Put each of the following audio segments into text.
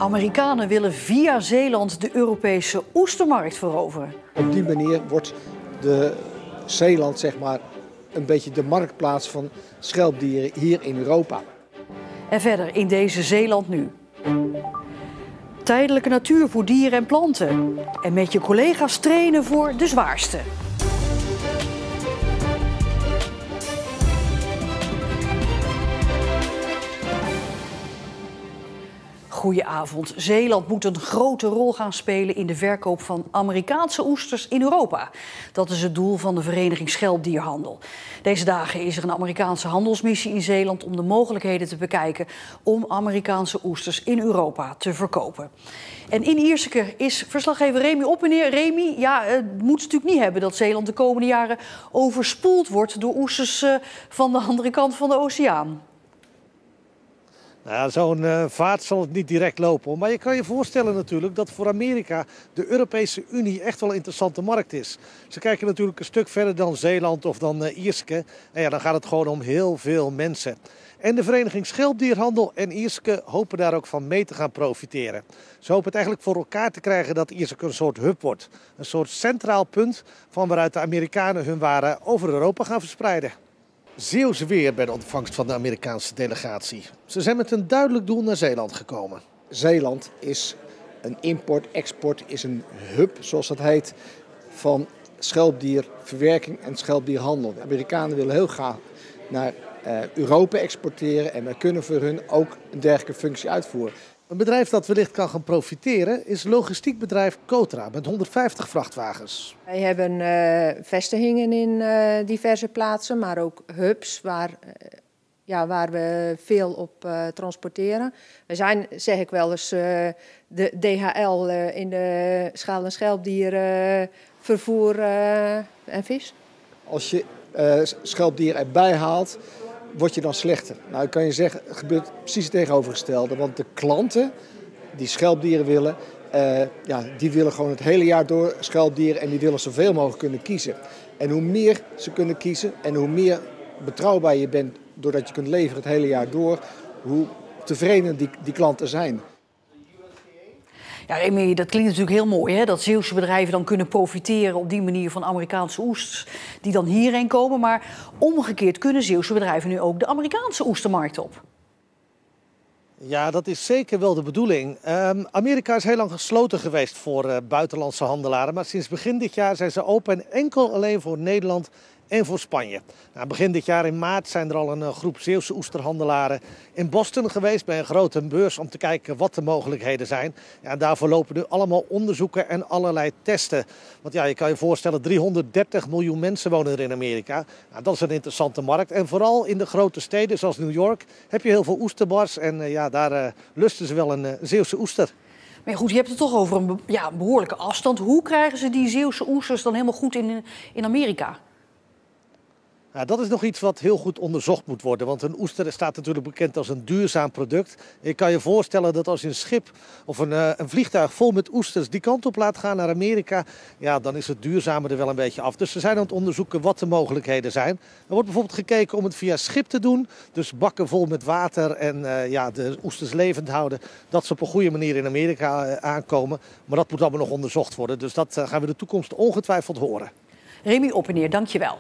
Amerikanen willen via Zeeland de Europese oestermarkt veroveren. Op die manier wordt Zeeland zeg maar een beetje de marktplaats van schelpdieren hier in Europa. En verder in deze Zeeland nu. Tijdelijke natuur voor dieren en planten. En met je collega's trainen voor de zwaarste. Goedenavond. Zeeland moet een grote rol gaan spelen in de verkoop van Amerikaanse oesters in Europa. Dat is het doel van de Vereniging Schelpdierhandel. Deze dagen is er een Amerikaanse handelsmissie in Zeeland om de mogelijkheden te bekijken om Amerikaanse oesters in Europa te verkopen. En in Ierseke is verslaggever Remy Oppeneer. Remy, het moet natuurlijk niet hebben dat Zeeland de komende jaren overspoeld wordt door oesters van de andere kant van de oceaan. Nou, zo'n vaart zal het niet direct lopen. Maar je kan je voorstellen natuurlijk dat voor Amerika de Europese Unie echt wel een interessante markt is. Ze kijken natuurlijk een stuk verder dan Zeeland of dan Ierseke. En ja, dan gaat het gewoon om heel veel mensen. En de Vereniging Schelpdierhandel en Ierseke hopen daar ook van mee te gaan profiteren. Ze hopen het eigenlijk voor elkaar te krijgen dat Ierseke een soort hub wordt. Een soort centraal punt van waaruit de Amerikanen hun waren over Europa gaan verspreiden. Zeeuws weer bij de ontvangst van de Amerikaanse delegatie. Ze zijn met een duidelijk doel naar Zeeland gekomen. Zeeland is een import-export, is een hub, zoals dat heet, van schelpdierverwerking en schelpdierhandel. De Amerikanen willen heel graag naar Europa exporteren en wij kunnen voor hun ook een dergelijke functie uitvoeren. Een bedrijf dat wellicht kan gaan profiteren is logistiekbedrijf Cotra met 150 vrachtwagens. Wij hebben vestigingen in diverse plaatsen, maar ook hubs waar we veel op transporteren. We zijn, zeg ik wel eens, de DHL in de schaal- en schelpdieren vervoer en vis. Als je schelpdieren erbij haalt, word je dan slechter. Nou, kan je zeggen, het gebeurt precies het tegenovergestelde. Want de klanten die schelpdieren willen, die willen gewoon het hele jaar door schelpdieren en die willen zoveel mogelijk kunnen kiezen. En hoe meer ze kunnen kiezen en hoe meer betrouwbaar je bent doordat je kunt leveren het hele jaar door, hoe tevreden die klanten zijn. Ja, Remy, dat klinkt natuurlijk heel mooi, hè? Dat Zeeuwse bedrijven dan kunnen profiteren op die manier van Amerikaanse oesters die dan hierheen komen. Maar omgekeerd kunnen Zeeuwse bedrijven nu ook de Amerikaanse oestermarkt op. Ja, dat is zeker wel de bedoeling. Amerika is heel lang gesloten geweest voor buitenlandse handelaren. Maar sinds begin dit jaar zijn ze open en enkel alleen voor Nederland en voor Spanje. Nou, begin dit jaar in maart zijn er al een groep Zeeuwse oesterhandelaren in Boston geweest bij een grote beurs om te kijken wat de mogelijkheden zijn. Ja, en daarvoor lopen nu allemaal onderzoeken en allerlei testen. Want ja, je kan je voorstellen, 330 miljoen mensen wonen er in Amerika. Nou, dat is een interessante markt. En vooral in de grote steden zoals New York heb je heel veel oesterbars. En daar lusten ze wel een Zeeuwse oester. Maar goed, je hebt het toch over een behoorlijke afstand. Hoe krijgen ze die Zeeuwse oesters dan helemaal goed in Amerika? Nou, dat is nog iets wat heel goed onderzocht moet worden. Want een oester staat natuurlijk bekend als een duurzaam product. Je kan je voorstellen dat als je een schip of een vliegtuig vol met oesters die kant op laat gaan naar Amerika, ja, dan is het duurzame er wel een beetje af. Dus ze zijn aan het onderzoeken wat de mogelijkheden zijn. Er wordt bijvoorbeeld gekeken om het via schip te doen. Dus bakken vol met water en de oesters levend houden. Dat ze op een goede manier in Amerika aankomen. Maar dat moet allemaal nog onderzocht worden. Dus dat gaan we de toekomst ongetwijfeld horen. Remy Oppeneer, dank je wel.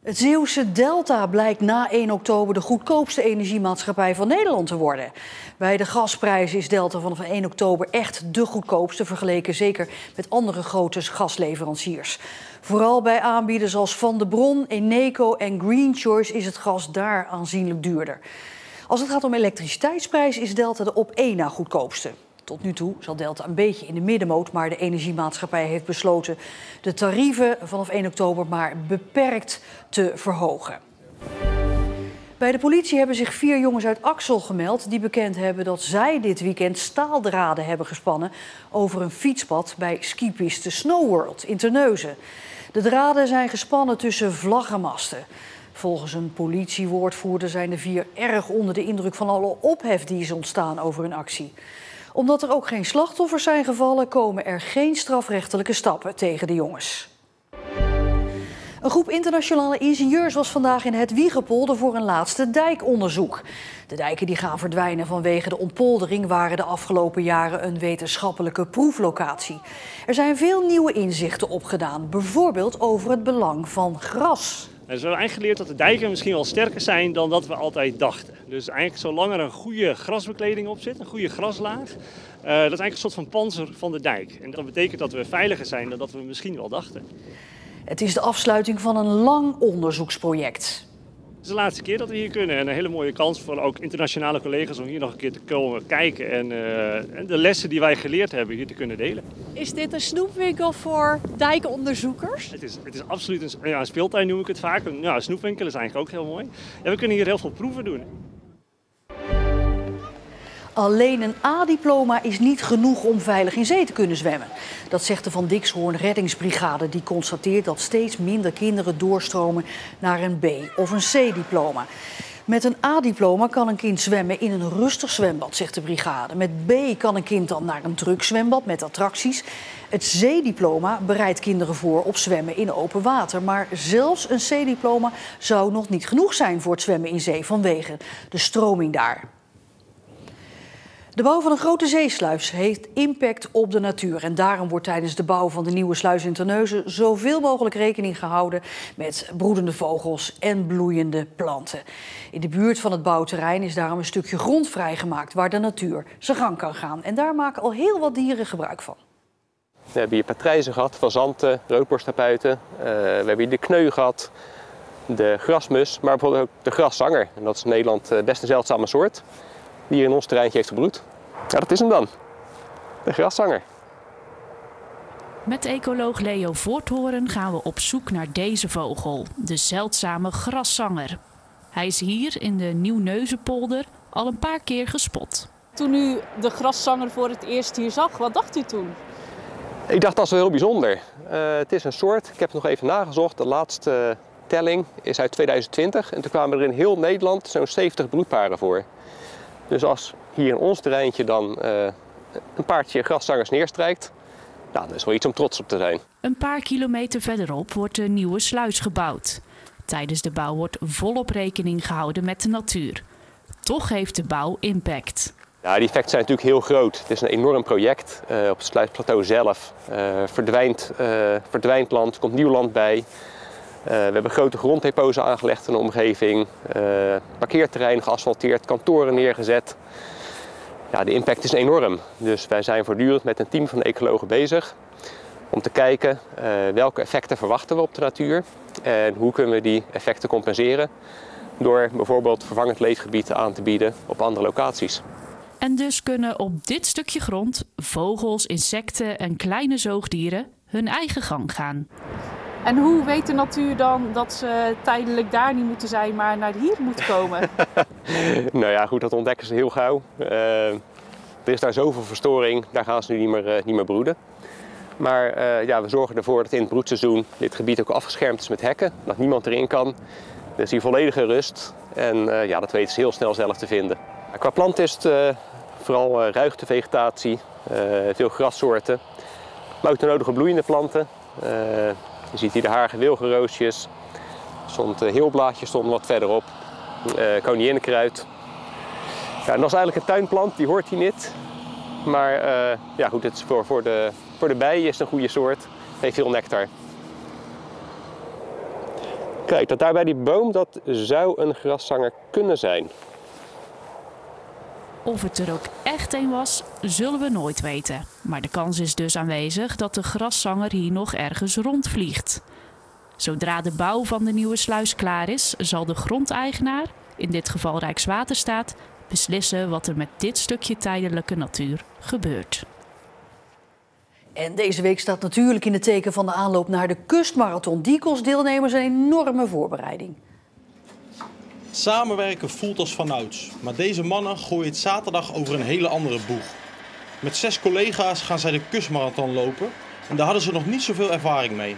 Het Zeeuwse Delta blijkt na 1 oktober de goedkoopste energiemaatschappij van Nederland te worden. Bij de gasprijs is Delta vanaf 1 oktober echt de goedkoopste, vergeleken zeker met andere grote gasleveranciers. Vooral bij aanbieders als Van de Bron, Eneco en Green Choice is het gas daar aanzienlijk duurder. Als het gaat om elektriciteitsprijs is Delta de op 1 na goedkoopste. Tot nu toe zat Delta een beetje in de middenmoot, maar de energiemaatschappij heeft besloten de tarieven vanaf 1 oktober maar beperkt te verhogen. Bij de politie hebben zich 4 jongens uit Axel gemeld die bekend hebben dat zij dit weekend staaldraden hebben gespannen over een fietspad bij skipiste Snowworld in Terneuzen. De draden zijn gespannen tussen vlaggenmasten. Volgens een politiewoordvoerder zijn de 4 erg onder de indruk van alle ophef die is ontstaan over hun actie. Omdat er ook geen slachtoffers zijn gevallen, komen er geen strafrechtelijke stappen tegen de jongens. Een groep internationale ingenieurs was vandaag in het Wiegepolder voor een laatste dijkonderzoek. De dijken die gaan verdwijnen vanwege de ontpoldering waren de afgelopen jaren een wetenschappelijke proeflocatie. Er zijn veel nieuwe inzichten opgedaan, bijvoorbeeld over het belang van gras. Dus we hebben eigenlijk geleerd dat de dijken misschien wel sterker zijn dan dat we altijd dachten. Dus eigenlijk zolang er een goede grasbekleding op zit, een goede graslaag, dat is eigenlijk een soort van pantser van de dijk. En dat betekent dat we veiliger zijn dan dat we misschien wel dachten. Het is de afsluiting van een lang onderzoeksproject. Het is de laatste keer dat we hier kunnen en een hele mooie kans voor ook internationale collega's om hier nog een keer te komen kijken en de lessen die wij geleerd hebben hier te kunnen delen. Is dit een snoepwinkel voor dijkenonderzoekers? Het is absoluut een speeltuin noem ik het vaak. Een snoepwinkel is eigenlijk ook heel mooi. Ja, we kunnen hier heel veel proeven doen. Alleen een A-diploma is niet genoeg om veilig in zee te kunnen zwemmen. Dat zegt de Van Dixhoorn Reddingsbrigade, die constateert dat steeds minder kinderen doorstromen naar een B- of een C-diploma. Met een A-diploma kan een kind zwemmen in een rustig zwembad, zegt de brigade. Met B kan een kind dan naar een druk zwembad met attracties. Het C-diploma bereidt kinderen voor op zwemmen in open water. Maar zelfs een C-diploma zou nog niet genoeg zijn voor het zwemmen in zee vanwege de stroming daar. De bouw van een grote zeesluis heeft impact op de natuur. En daarom wordt tijdens de bouw van de nieuwe sluis in Terneuzen zoveel mogelijk rekening gehouden met broedende vogels en bloeiende planten. In de buurt van het bouwterrein is daarom een stukje grond vrijgemaakt waar de natuur zijn gang kan gaan. En daar maken al heel wat dieren gebruik van. We hebben hier patrijzen gehad, fazanten, roodborsttapuiten. We hebben hier de kneu gehad, de grasmus, maar bijvoorbeeld ook de graszanger. En dat is in Nederland best een zeldzame soort die hier in ons terreintje heeft gebroed. Ja, dat is hem dan. De graszanger. Met ecoloog Leo Voorthoorn gaan we op zoek naar deze vogel, de zeldzame graszanger. Hij is hier in de Nieuw-Neuzenpolder al een paar keer gespot. Toen u de graszanger voor het eerst hier zag, wat dacht u toen? Ik dacht dat is wel heel bijzonder. Het is een soort, ik heb het nog even nagezocht, de laatste telling is uit 2020. En toen kwamen er in heel Nederland zo'n 70 broedparen voor. Dus als hier in ons terreintje dan een paardje graszangers neerstrijkt, nou, dat is wel iets om trots op te zijn. Een paar kilometer verderop wordt een nieuwe sluis gebouwd. Tijdens de bouw wordt volop rekening gehouden met de natuur. Toch heeft de bouw impact. Ja, die effecten zijn natuurlijk heel groot. Het is een enorm project. Op het sluisplateau zelf verdwijnt land, er komt nieuw land bij. We hebben grote gronddepots aangelegd in de omgeving, parkeerterrein geasfalteerd, kantoren neergezet. Ja, de impact is enorm. Dus wij zijn voortdurend met een team van ecologen bezig om te kijken welke effecten verwachten we op de natuur en hoe kunnen we die effecten compenseren door bijvoorbeeld vervangend leefgebied aan te bieden op andere locaties. En dus kunnen op dit stukje grond vogels, insecten en kleine zoogdieren hun eigen gang gaan. En hoe weet de natuur dan dat ze tijdelijk daar niet moeten zijn, maar naar hier moeten komen? Nou ja, goed, dat ontdekken ze heel gauw. Er is daar zoveel verstoring, daar gaan ze nu niet meer broeden. Maar ja, we zorgen ervoor dat in het broedseizoen dit gebied ook afgeschermd is met hekken, dat niemand erin kan. Er is hier volledige rust en ja, dat weten ze heel snel zelf te vinden. Qua plant is het vooral ruigte vegetatie, veel grassoorten, maar ook de nodige bloeiende planten. Je ziet hier de harige wilgenroosjes, heelblaadje stond wat verderop, koninginnenkruid. Ja, en dat is eigenlijk een tuinplant, die hoort hier niet. Maar ja, goed, het is voor de bijen is het een goede soort, heeft veel nectar. Kijk, dat daar bij die boom, dat zou een graszanger kunnen zijn. Of het er ook echt een was, zullen we nooit weten. Maar de kans is dus aanwezig dat de graszanger hier nog ergens rondvliegt. Zodra de bouw van de nieuwe sluis klaar is, zal de grondeigenaar, in dit geval Rijkswaterstaat, beslissen wat er met dit stukje tijdelijke natuur gebeurt. En deze week staat natuurlijk in het teken van de aanloop naar de kustmarathon. Die kost deelnemers een enorme voorbereiding. Samenwerken voelt als vanouds, maar deze mannen gooien het zaterdag over een hele andere boeg. Met 6 collega's gaan zij de kustmarathon lopen en daar hadden ze nog niet zoveel ervaring mee.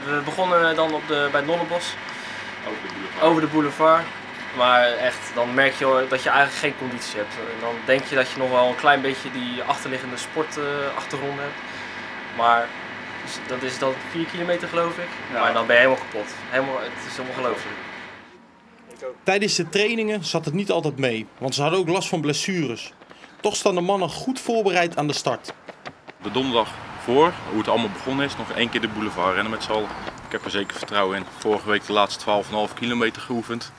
We begonnen dan bij het Nonnenbos, over de boulevard. Maar echt, dan merk je dat je eigenlijk geen conditie hebt. Dan denk je dat je nog wel een klein beetje die achterliggende sportachtergrond hebt. Maar Dus dat is dan 4 kilometer geloof ik. Ja. Maar dan ben je helemaal kapot. Het is ongelooflijk. Tijdens de trainingen zat het niet altijd mee, want ze hadden ook last van blessures. Toch staan de mannen goed voorbereid aan de start. De donderdag voor, hoe het allemaal begonnen is, nog 1 keer de boulevard rennen met z'n allen. Ik heb er zeker vertrouwen in. Vorige week de laatste 12,5 kilometer geoefend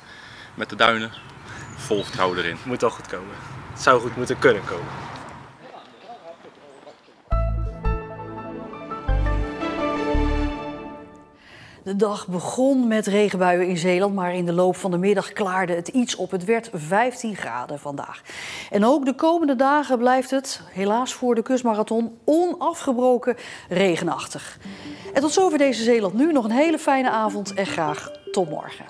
met de duinen. Vol vertrouwen erin. Het moet al goed komen. Het zou goed moeten kunnen komen. De dag begon met regenbuien in Zeeland, maar in de loop van de middag klaarde het iets op. Het werd 15 graden vandaag. En ook de komende dagen blijft het, helaas voor de kustmarathon, onafgebroken regenachtig. En tot zover deze Zeeland Nu. Nog een hele fijne avond en graag tot morgen.